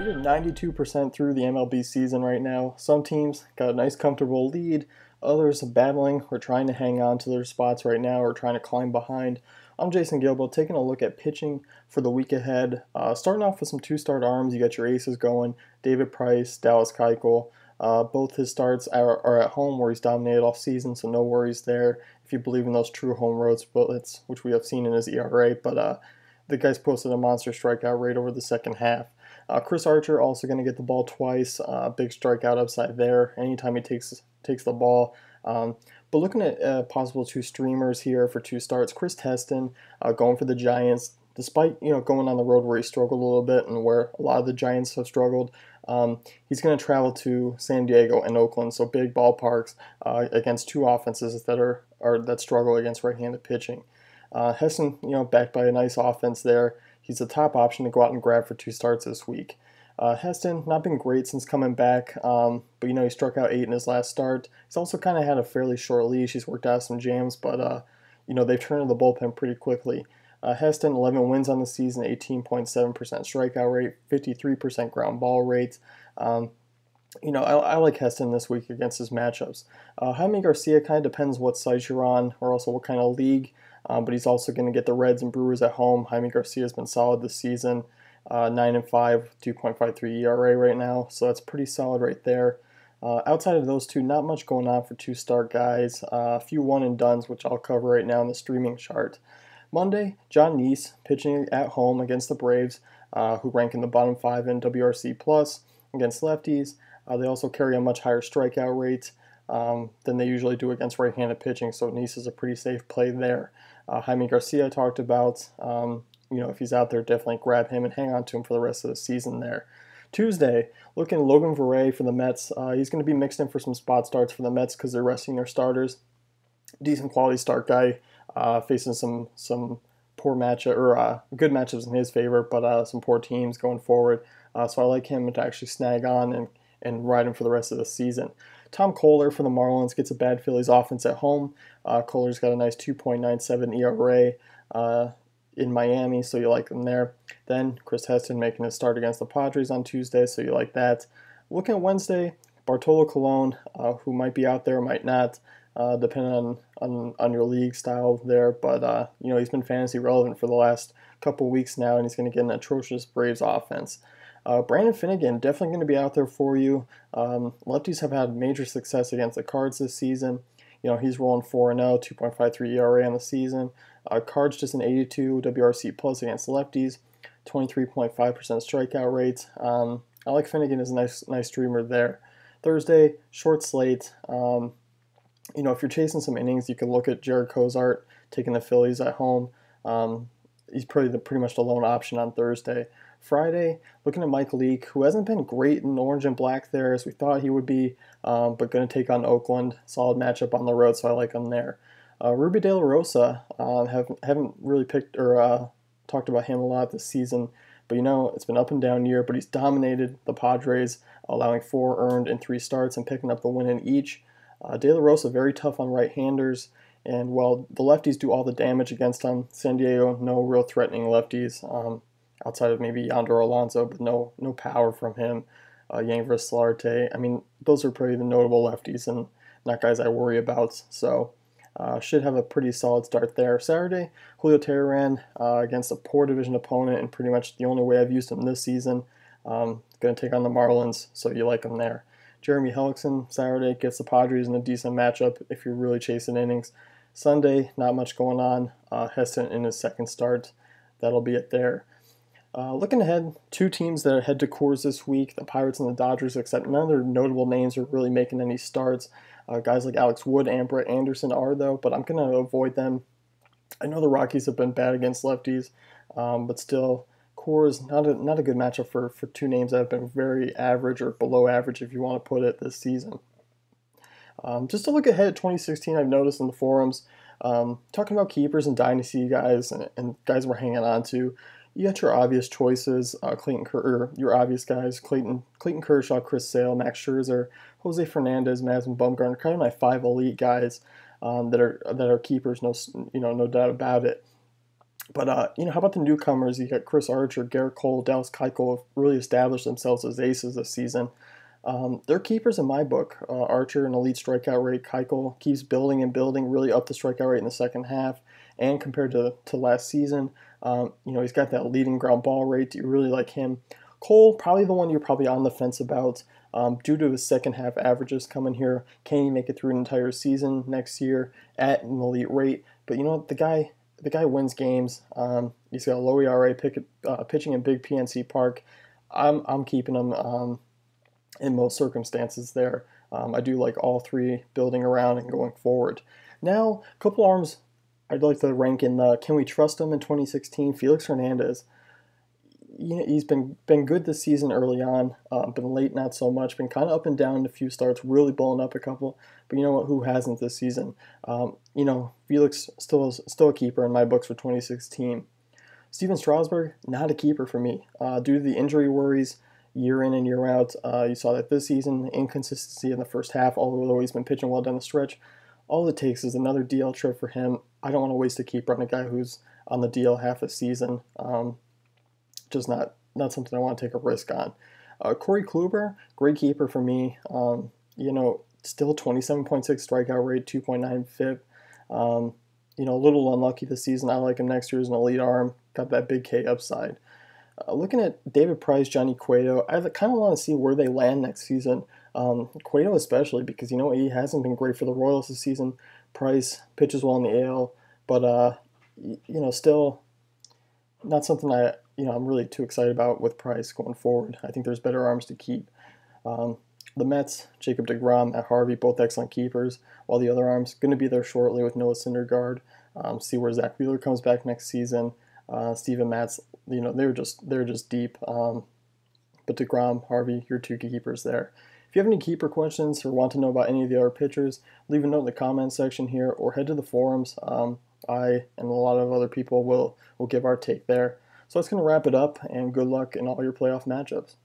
Made it 92% through the MLB season right now. Some teams got a nice comfortable lead, others battling or trying to hang on to their spots right now or trying to climb behind. I'm Jason Gilbo, taking a look at pitching for the week ahead. Starting off with some two-start arms, you got your aces going, David Price, Dallas Keuchel. Both his starts are at home where he's dominated all season, so no worries there if you believe in those true home road splits, which we have seen in his ERA. But the guy's posted a monster strikeout rate over the second half. Chris Archer also going to get the ball twice. Big strikeout upside there anytime he takes the ball. But looking at possible two streamers here for two starts, Chris Heston going for the Giants. Despite going on the road where he struggled a little bit and where a lot of the Giants have struggled, he's going to travel to San Diego and Oakland, so big ballparks against two offenses that struggle against right-handed pitching. Heston, backed by a nice offense there. He's the top option to go out and grab for two starts this week. Heston, not been great since coming back, but he struck out 8 in his last start. He's also kind of had a fairly short leash. He's worked out some jams, but they've turned to the bullpen pretty quickly. Heston, 11 wins on the season, 18.7% strikeout rate, 53% ground ball rate. I like Heston this week against his matchups. Jaime Garcia kind of depends what site you're on or also what kind of league, but he's also going to get the Reds and Brewers at home. Jaime Garcia has been solid this season, 9-5, 2.53 ERA right now, so that's pretty solid right there. Outside of those two, not much going on for two-start guys. A few one-and-dones, which I'll cover right now in the streaming chart. Monday, John Neese pitching at home against the Braves, who rank in the bottom 5 in WRC plus against lefties. They also carry a much higher strikeout rate than they usually do against right-handed pitching, so Neese is a pretty safe play there. Jaime Garcia talked about, if he's out there, definitely grab him and hang on to him for the rest of the season there. Tuesday, looking at Logan Verrey for the Mets. He's going to be mixed in for some spot starts for the Mets because they're resting their starters. Decent quality start guy, facing some poor matchup or good matchups in his favor, but some poor teams going forward. So I like him to actually snag on and ride him for the rest of the season. Tom Kohler for the Marlins gets a bad Phillies offense at home. Kohler's got a nice 2.97 ERA in Miami, so you like him there. Then Chris Heston making his start against the Padres on Tuesday, so you like that. Looking at Wednesday, Bartolo Colon, who might be out there, might not, depending on your league style there. But he's been fantasy relevant for the last couple weeks now, and he's going to get an atrocious Braves offense. Brandon Finnegan definitely going to be out there for you. Lefties have had major success against the Cards this season. He's rolling 4-0, 2.53 ERA on the season. Cards just an 82 WRC plus against lefties, 23.5% strikeout rate. I like Finnegan as a nice streamer there. Thursday, short slate. If you're chasing some innings, you can look at Jared Cozart taking the Phillies at home. He's pretty much the lone option on Thursday. Friday, looking at Mike Leake, who hasn't been great in orange and black there as we thought he would be, but going to take on Oakland. Solid matchup on the road, so I like him there. Ruby De La Rosa, haven't really picked or talked about him a lot this season, but it's been up and down year, but he's dominated the Padres, allowing 4 earned in 3 starts and picking up the win in each. De La Rosa very tough on right-handers, and while the lefties do all the damage against him, San Diego, no real threatening lefties, outside of maybe Yonder Alonso, but no power from him. Yanver Solarte, those are probably the notable lefties and not guys I worry about, so should have a pretty solid start there. Saturday, Julio Teheran against a poor division opponent and pretty much the only way I've used him this season. Going to take on the Marlins, so you like him there. Jeremy Hellickson, Saturday, gets the Padres in a decent matchup if you're really chasing innings. Sunday, not much going on. Heston in his second start. That'll be it there. Looking ahead, 2 teams that head to Coors this week, the Pirates and the Dodgers, except none of their notable names are really making any starts. Guys like Alex Wood and Brett Anderson are, though, but I'm going to avoid them. I know the Rockies have been bad against lefties, but still, Coors, not a good matchup for 2 names that have been very average or below average, if you want to put it, this season. Just to look ahead at 2016, I've noticed in the forums, talking about keepers and dynasty guys and guys we're hanging on to, you got your obvious choices, your obvious guys, Clayton Kershaw, Chris Sale, Max Scherzer, Jose Fernandez, Madison Bumgarner, kind of my 5 elite guys that are keepers, no doubt about it. But how about the newcomers? You got Chris Archer, Garrett Cole, Dallas Keuchel have really established themselves as aces this season. They're keepers in my book. Archer, an elite strikeout rate. Keuchel keeps building and building, really up the strikeout rate in the second half. And compared to last season, he's got that leading ground ball rate. Do you really like him? Cole, probably the one you're probably on the fence about. Due to his second half averages coming here, can he make it through an entire season next year at an elite rate? But you know what, the guy wins games. He's got a low ERA, pitching in big PNC Park. I'm keeping him in most circumstances there. I do like all three building around and going forward. Now, a couple arms I'd like to rank in the can we trust him in 2016? Felix Hernandez. He's been good this season early on, been late not so much, been kind of up and down in a few starts, really blowing up a couple. But you know what? Who hasn't this season? Felix still a keeper in my books for 2016. Steven Strasburg, not a keeper for me due to the injury worries year in and year out. You saw that this season, the inconsistency in the first half, although he's been pitching well down the stretch. All it takes is another DL trip for him. I don't want to waste a keeper on a guy who's on the DL half a season. Just not something I want to take a risk on. Corey Kluber, great keeper for me. Still 27.6 strikeout rate, 2.9 FIP. A little unlucky this season. I like him next year as an elite arm. Got that big K upside. Looking at David Price, Johnny Cueto, I kind of want to see where they land next season. Cueto especially because he hasn't been great for the Royals this season. Price pitches well in the AL, but still not something I'm really too excited about with Price going forward. I think there's better arms to keep. The Mets, Jacob deGrom, Matt Harvey, both excellent keepers, while the other arms going to be there shortly with Noah Syndergaard. See where Zach Wheeler comes back next season. Steven Matz, they're just deep. But deGrom, Harvey, your two keepers there. If you have any keeper questions or want to know about any of the other pitchers, leave a note in the comment section here or head to the forums. I and a lot of other people will give our take there. So that's going to wrap it up, and good luck in all your playoff matchups.